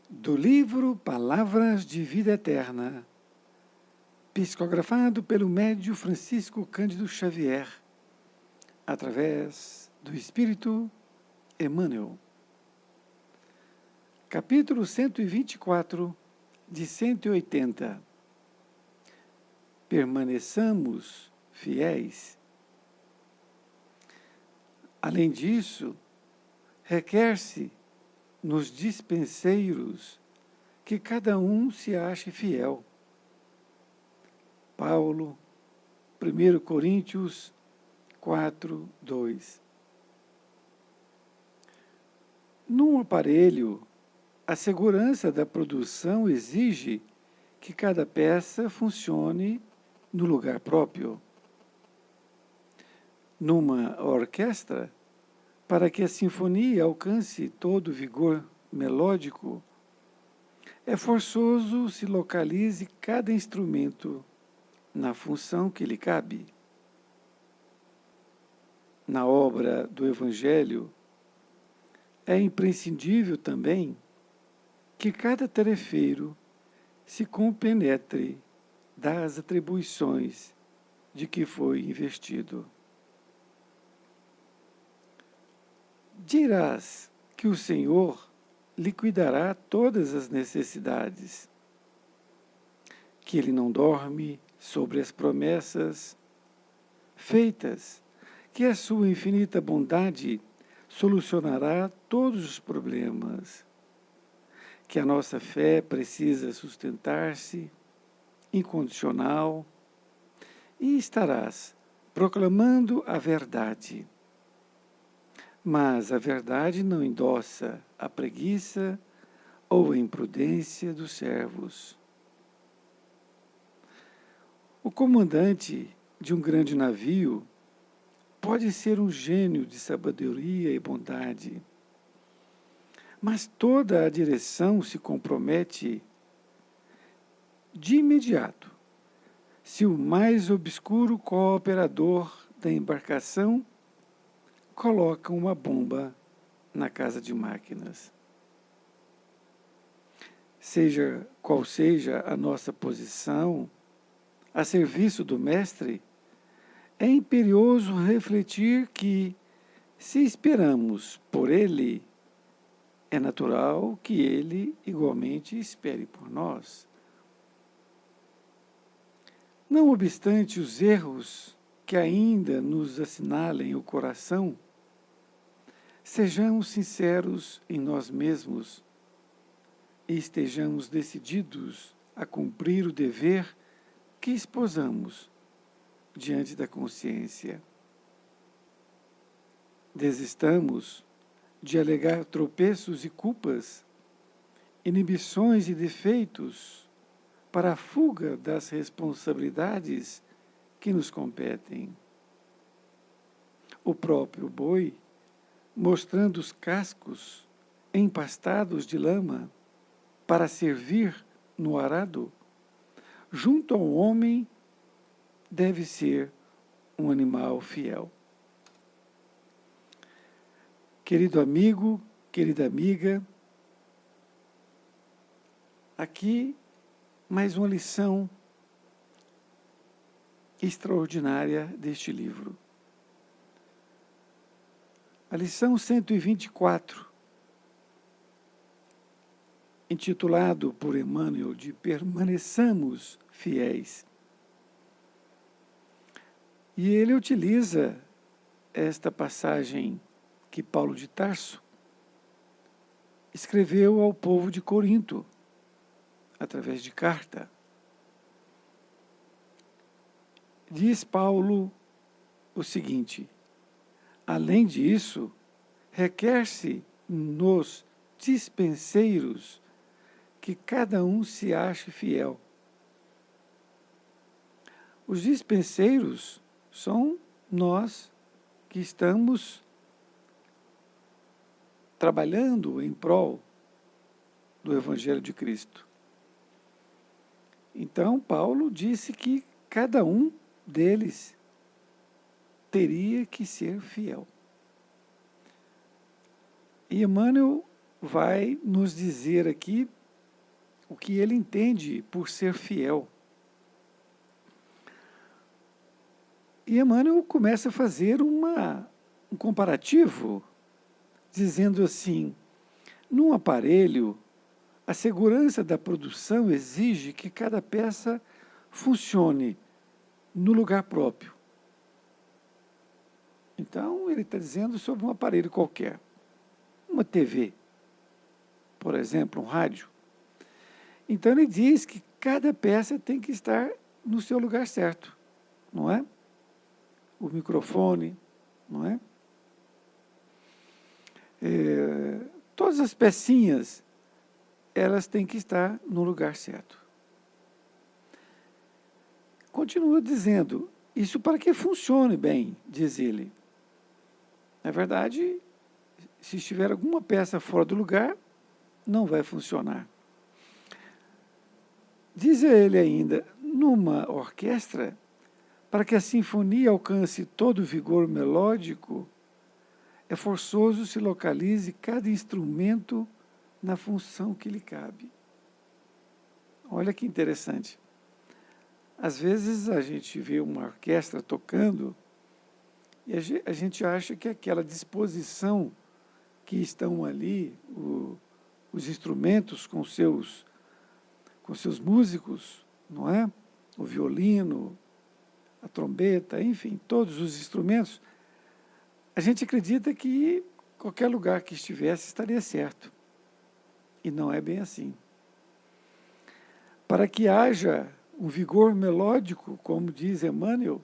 Do livro Palavras de Vida Eterna, psicografado pelo médio Francisco Cândido Xavier, através do Espírito Emmanuel. Capítulo 124, de 180. Permaneçamos fiéis. Além disso, requer-se nos dispenseiros que cada um se ache fiel. Paulo, 1 Coríntios 4, 2. Num aparelho, a segurança da produção exige que cada peça funcione no lugar próprio. Numa orquestra, para que a sinfonia alcance todo o vigor melódico, é forçoso se localize cada instrumento na função que lhe cabe. Na obra do Evangelho, é imprescindível também que cada tarefeiro se compenetre das atribuições de que foi investido. Dirás que o Senhor liquidará todas as necessidades, que Ele não dorme sobre as promessas feitas, que a sua infinita bondade solucionará todos os problemas, que a nossa fé precisa sustentar-se incondicional e estarás proclamando a verdade. Mas a verdade não endossa a preguiça ou a imprudência dos servos. O comandante de um grande navio pode ser um gênio de sabedoria e bondade, mas toda a direção se compromete de imediato se o mais obscuro cooperador da embarcação coloca uma bomba na casa de máquinas. Seja qual seja a nossa posição a serviço do Mestre, é imperioso refletir que, se esperamos por Ele, é natural que Ele igualmente espere por nós. Não obstante os erros que ainda nos assinalem o coração, sejamos sinceros em nós mesmos e estejamos decididos a cumprir o dever que esposamos diante da consciência. Desistamos de alegar tropeços e culpas, inibições e defeitos para a fuga das responsabilidades que nos competem. O próprio boi, mostrando os cascos empastados de lama para servir no arado, junto ao homem, deve ser um animal fiel. Querido amigo, querida amiga, aqui mais uma lição extraordinária deste livro. A lição 124, intitulado por Emmanuel de Permaneçamos Fiéis. E ele utiliza esta passagem que Paulo de Tarso escreveu ao povo de Corinto, através de carta. Diz Paulo o seguinte: além disso, requer-se nos dispenseiros que cada um se ache fiel. Os dispenseiros são nós que estamos trabalhando em prol do Evangelho de Cristo. Então, Paulo disse que cada um deles teria que ser fiel. E Emmanuel vai nos dizer aqui o que ele entende por ser fiel. E Emmanuel começa a fazer um comparativo, dizendo assim: num aparelho, a segurança da produção exige que cada peça funcione no lugar próprio. Então, ele está dizendo sobre um aparelho qualquer. Uma TV, por exemplo, um rádio. Então, ele diz que cada peça tem que estar no seu lugar certo, não é? O microfone, não é? Todas as pecinhas, elas têm que estar no lugar certo. Continua dizendo, isso para que funcione bem, diz ele. Na verdade, se estiver alguma peça fora do lugar, não vai funcionar. Diz ele ainda, numa orquestra, para que a sinfonia alcance todo o vigor melódico, é forçoso se localize cada instrumento na função que lhe cabe. Olha que interessante. Às vezes a gente vê uma orquestra tocando e a gente acha que aquela disposição que estão ali, os instrumentos com seus músicos, não é? O violino, a trombeta, enfim, todos os instrumentos, a gente acredita que qualquer lugar que estivesse estaria certo. E não é bem assim. Para que haja um vigor melódico, como diz Emmanuel,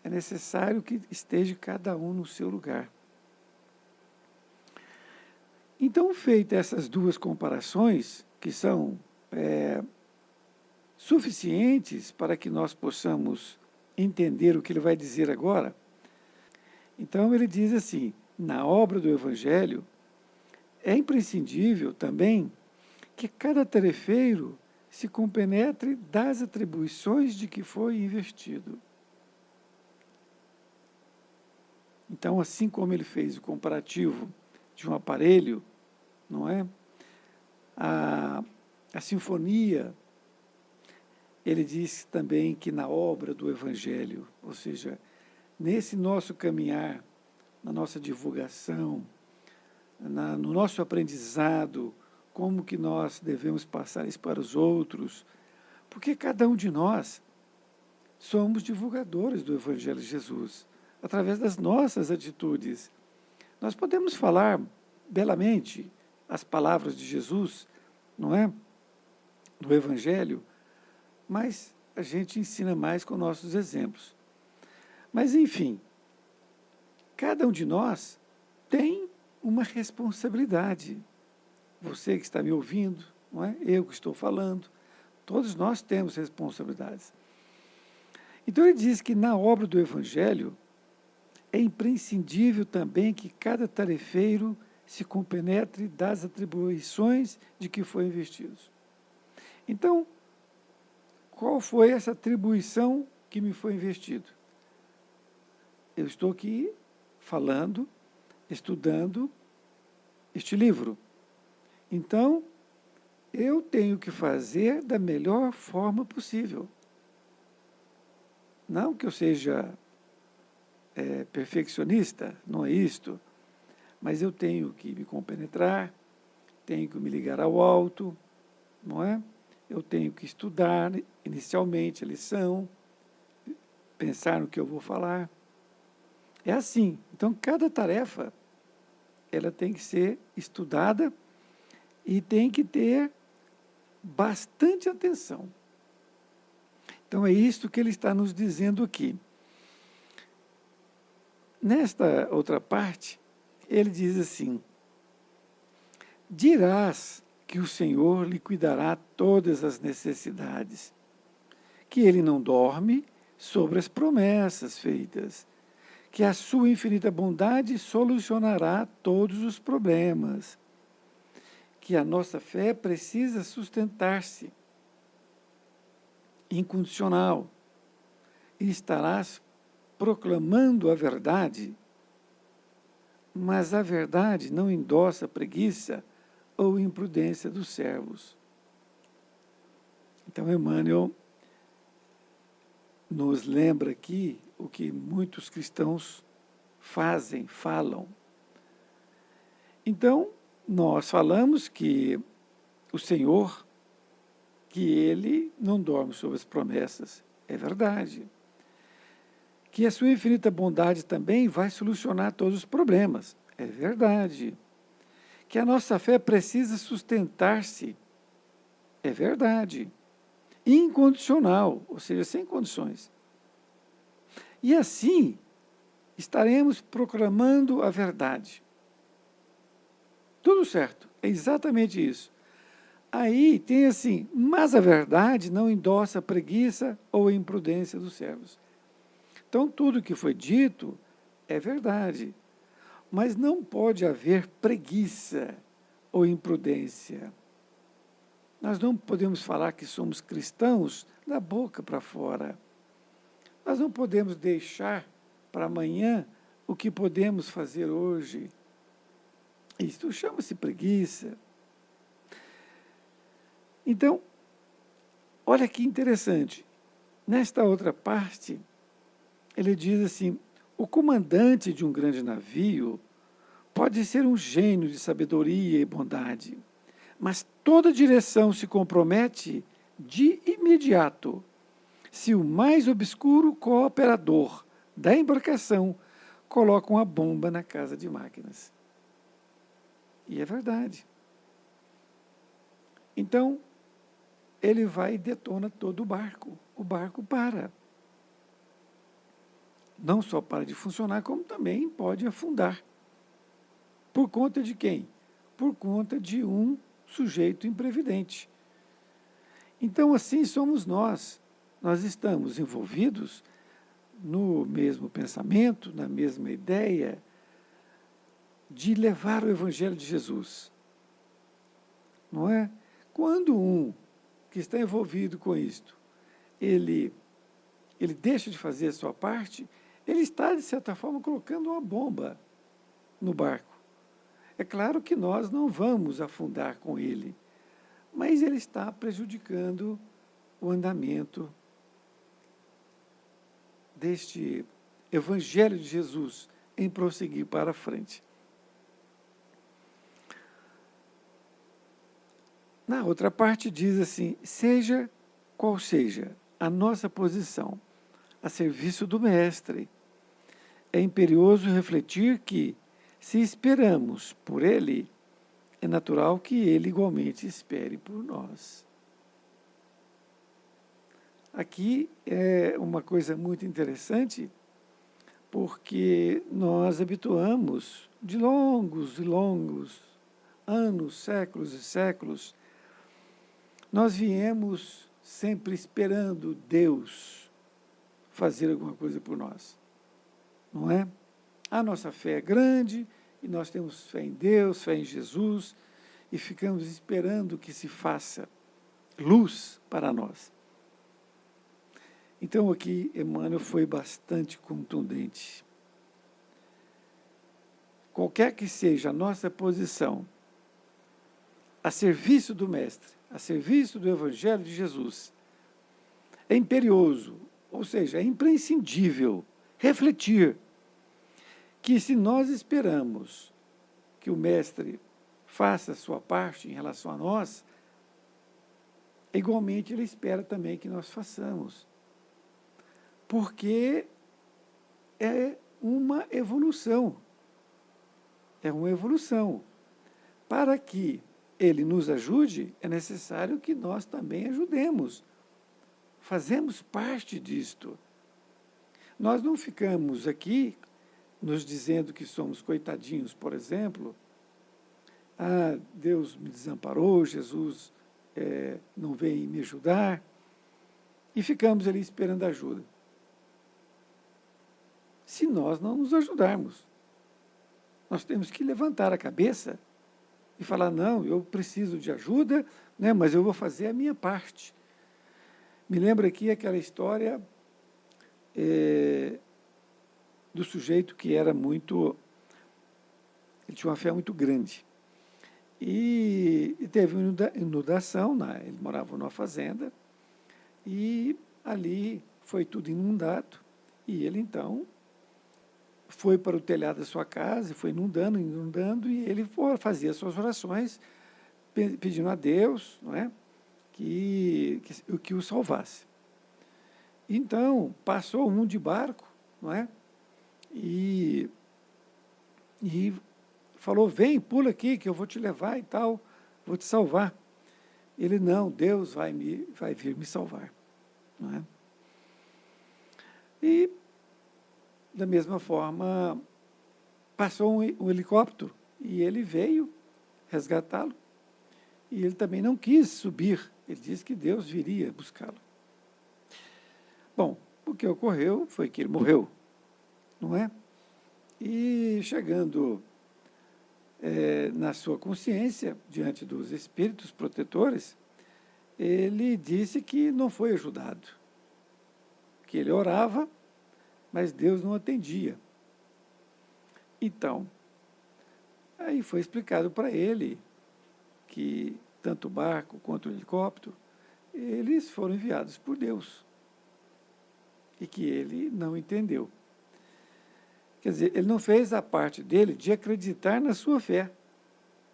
é necessário que esteja cada um no seu lugar. Então, feitas essas duas comparações, que são suficientes para que nós possamos entender o que ele vai dizer agora, então ele diz assim, na obra do Evangelho, é imprescindível também que cada tarefeiro se compenetre das atribuições de que foi investido. Então, assim como ele fez o comparativo de um aparelho, não é? A sinfonia, ele diz também que na obra do Evangelho, ou seja, nesse nosso caminhar, na nossa divulgação, no nosso aprendizado, como que nós devemos passar isso para os outros, porque cada um de nós somos divulgadores do Evangelho de Jesus, através das nossas atitudes. Nós podemos falar belamente as palavras de Jesus, não é? Do Evangelho, mas a gente ensina mais com nossos exemplos. Mas, enfim, cada um de nós tem uma responsabilidade. Você que está me ouvindo, não é? Eu que estou falando, todos nós temos responsabilidades. Então ele diz que na obra do Evangelho é imprescindível também que cada tarefeiro se compenetre das atribuições de que foi investido. Então, qual foi essa atribuição que me foi investido? Eu estou aqui falando, estudando este livro. Então, eu tenho que fazer da melhor forma possível. Não que eu seja perfeccionista, não é isto, mas eu tenho que me compenetrar, tenho que me ligar ao alto, não é? Eu tenho que estudar inicialmente a lição, pensar no que eu vou falar. É assim. Então, cada tarefa, ela tem que ser estudada e tem que ter bastante atenção. Então, é isso que ele está nos dizendo aqui. Nesta outra parte, ele diz assim, dirás que o Senhor liquidará todas as necessidades, que ele não dorme sobre as promessas feitas, que a sua infinita bondade solucionará todos os problemas, que a nossa fé precisa sustentar-se incondicional e estarás proclamando a verdade, mas a verdade não endossa preguiça, ou imprudência dos servos. Então, Emmanuel nos lembra aqui o que muitos cristãos falam. Então, nós falamos que o Senhor, que Ele não dorme sobre as promessas, é verdade. Que a sua infinita bondade também vai solucionar todos os problemas, é verdade. Que a nossa fé precisa sustentar-se, é verdade. Incondicional, ou seja, sem condições. E assim, estaremos proclamando a verdade. Tudo certo, é exatamente isso. Aí tem assim, mas a verdade não endossa a preguiça ou a imprudência dos servos. Então, tudo que foi dito é verdade, mas não pode haver preguiça ou imprudência. Nós não podemos falar que somos cristãos da boca para fora. Nós não podemos deixar para amanhã o que podemos fazer hoje. Isto chama-se preguiça. Então, olha que interessante. Nesta outra parte, ele diz assim, o comandante de um grande navio pode ser um gênio de sabedoria e bondade, mas toda direção se compromete de imediato se o mais obscuro cooperador da embarcação coloca uma bomba na casa de máquinas. E é verdade. Então, ele vai e detona todo o barco. O barco para. Não só para de funcionar, como também pode afundar. Por conta de quem? Por conta de um sujeito imprevidente. Então, assim somos nós. Nós estamos envolvidos no mesmo pensamento, na mesma ideia de levar o Evangelho de Jesus. Não é? Quando um que está envolvido com isto, ele deixa de fazer a sua parte, ele está, de certa forma, colocando uma bomba no barco. É claro que nós não vamos afundar com ele, mas ele está prejudicando o andamento deste Evangelho de Jesus em prosseguir para frente. Na outra parte diz assim, seja qual seja a nossa posição a serviço do Mestre, é imperioso refletir que, se esperamos por Ele, é natural que Ele igualmente espere por nós. Aqui é uma coisa muito interessante, porque nós habituamos de longos e longos anos, séculos e séculos, nós viemos sempre esperando Deus fazer alguma coisa por nós, não é? A nossa fé é grande e nós temos fé em Deus, fé em Jesus e ficamos esperando que se faça luz para nós. Então aqui Emmanuel foi bastante contundente. Qualquer que seja a nossa posição a serviço do Mestre, a serviço do Evangelho de Jesus, é imperioso, ou seja, é imprescindível refletir que se nós esperamos que o Mestre faça a sua parte em relação a nós, igualmente ele espera também que nós façamos. Porque é uma evolução. É uma evolução. Para que ele nos ajude, é necessário que nós também ajudemos. Fazemos parte disto. Nós não ficamos aqui nos dizendo que somos coitadinhos, por exemplo. Ah, Deus me desamparou, Jesus não veio me ajudar. E ficamos ali esperando ajuda. Se nós não nos ajudarmos, nós temos que levantar a cabeça e falar, não, eu preciso de ajuda, né, mas eu vou fazer a minha parte. Me lembra aqui aquela história do sujeito que era muito... Ele tinha uma fé muito grande. e teve uma inundação, ele morava numa fazenda, e ali foi tudo inundado, e ele então foi para o telhado da sua casa, e foi inundando, inundando, e ele fazia suas orações, pedindo a Deus, não é, que o salvasse. Então, passou um de barco, não é, e falou, vem, pula aqui, que eu vou te levar e tal, vou te salvar. Ele, não, Deus vai vir me salvar. Não é? E, da mesma forma, passou um helicóptero e ele veio resgatá-lo. E ele também não quis subir, ele disse que Deus viria buscá-lo. Bom, o que ocorreu foi que ele morreu, não é? E chegando na sua consciência, diante dos espíritos protetores, ele disse que não foi ajudado, que ele orava, mas Deus não atendia. Então, aí foi explicado para ele que tanto o barco quanto o helicóptero, eles foram enviados por Deus, e que ele não entendeu. Quer dizer, ele não fez a parte dele de acreditar na sua fé,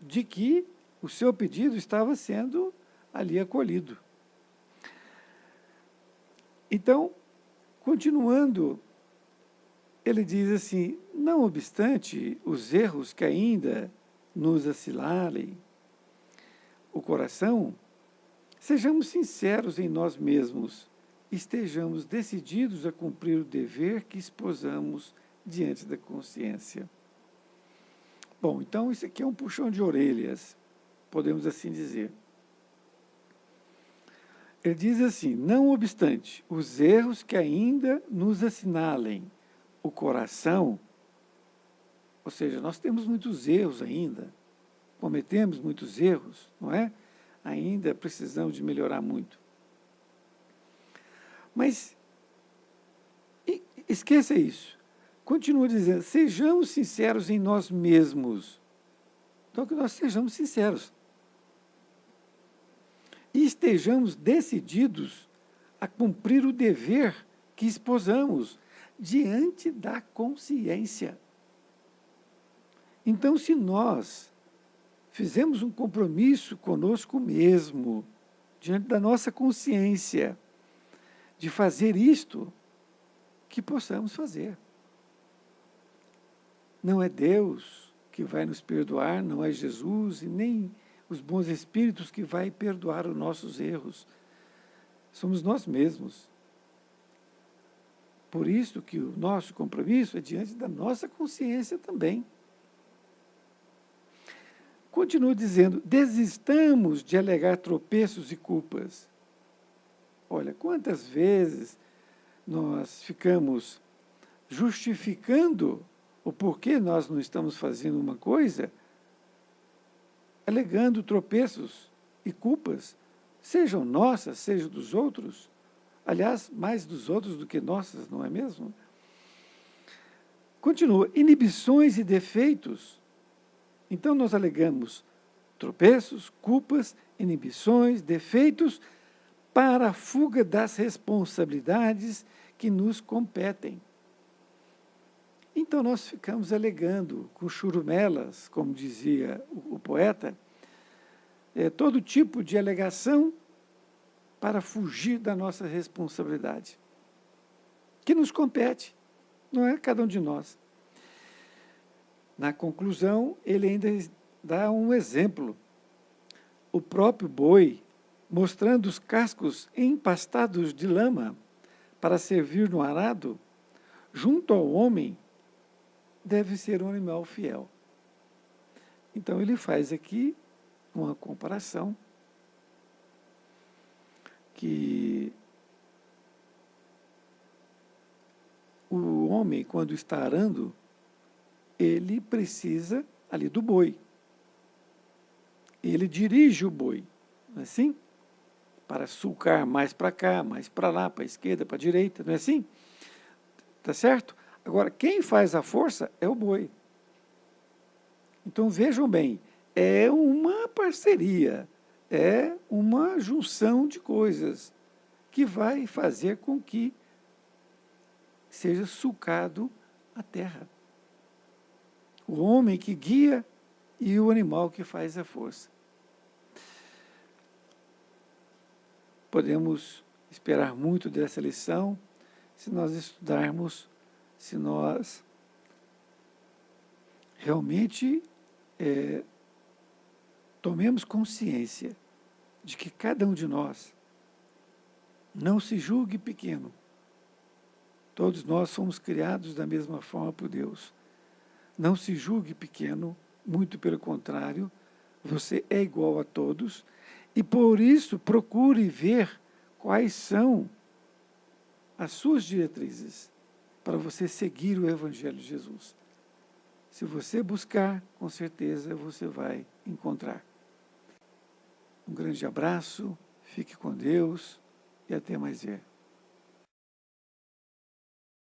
de que o seu pedido estava sendo ali acolhido. Então, continuando, ele diz assim, não obstante os erros que ainda nos assinalem o coração, sejamos sinceros em nós mesmos, estejamos decididos a cumprir o dever que esposamos diante da consciência. Bom, então isso aqui é um puxão de orelhas, podemos assim dizer. Ele diz assim, não obstante os erros que ainda nos assinalem o coração, ou seja, nós temos muitos erros ainda, cometemos muitos erros, não é? Ainda precisamos de melhorar muito. Mas esqueça isso. Continua dizendo, sejamos sinceros em nós mesmos. Então, que nós sejamos sinceros. E estejamos decididos a cumprir o dever que esposamos diante da consciência. Então, se nós fizemos um compromisso conosco mesmo, diante da nossa consciência, de fazer isto, que possamos fazer. Não é Deus que vai nos perdoar, não é Jesus e nem os bons espíritos que vai perdoar os nossos erros. Somos nós mesmos. Por isso que o nosso compromisso é diante da nossa consciência também. Continua dizendo, desistamos de alegar tropeços e culpas. Olha, quantas vezes nós ficamos justificando o porquê nós não estamos fazendo uma coisa, alegando tropeços e culpas, sejam nossas, sejam dos outros, aliás, mais dos outros do que nossas, não é mesmo? Continua, inibições e defeitos. Então, nós alegamos tropeços, culpas, inibições, defeitos, para a fuga das responsabilidades que nos competem. Então, nós ficamos alegando com churumelas, como dizia o poeta, todo tipo de alegação para fugir da nossa responsabilidade, que nos compete, não é cada um de nós. Na conclusão, ele ainda dá um exemplo. O próprio boi, mostrando os cascos empastados de lama para servir no arado, junto ao homem, deve ser um animal fiel. Então, ele faz aqui uma comparação que o homem, quando está arando, ele precisa ali do boi. Ele dirige o boi, não é assim? Para sulcar mais para cá, mais para lá, para a esquerda, para a direita, não é assim? Tá certo? Agora, quem faz a força é o boi. Então, vejam bem, é uma parceria, é uma junção de coisas que vai fazer com que seja sulcado a terra. O homem que guia e o animal que faz a força. Podemos esperar muito dessa lição se nós estudarmos, se nós realmente tomemos consciência de que cada um de nós não se julgue pequeno. Todos nós somos criados da mesma forma por Deus. Não se julgue pequeno, muito pelo contrário, você é igual a todos e por isso procure ver quais são as suas diretrizes para você seguir o Evangelho de Jesus. Se você buscar, com certeza você vai encontrar. Um grande abraço, fique com Deus e até mais ver.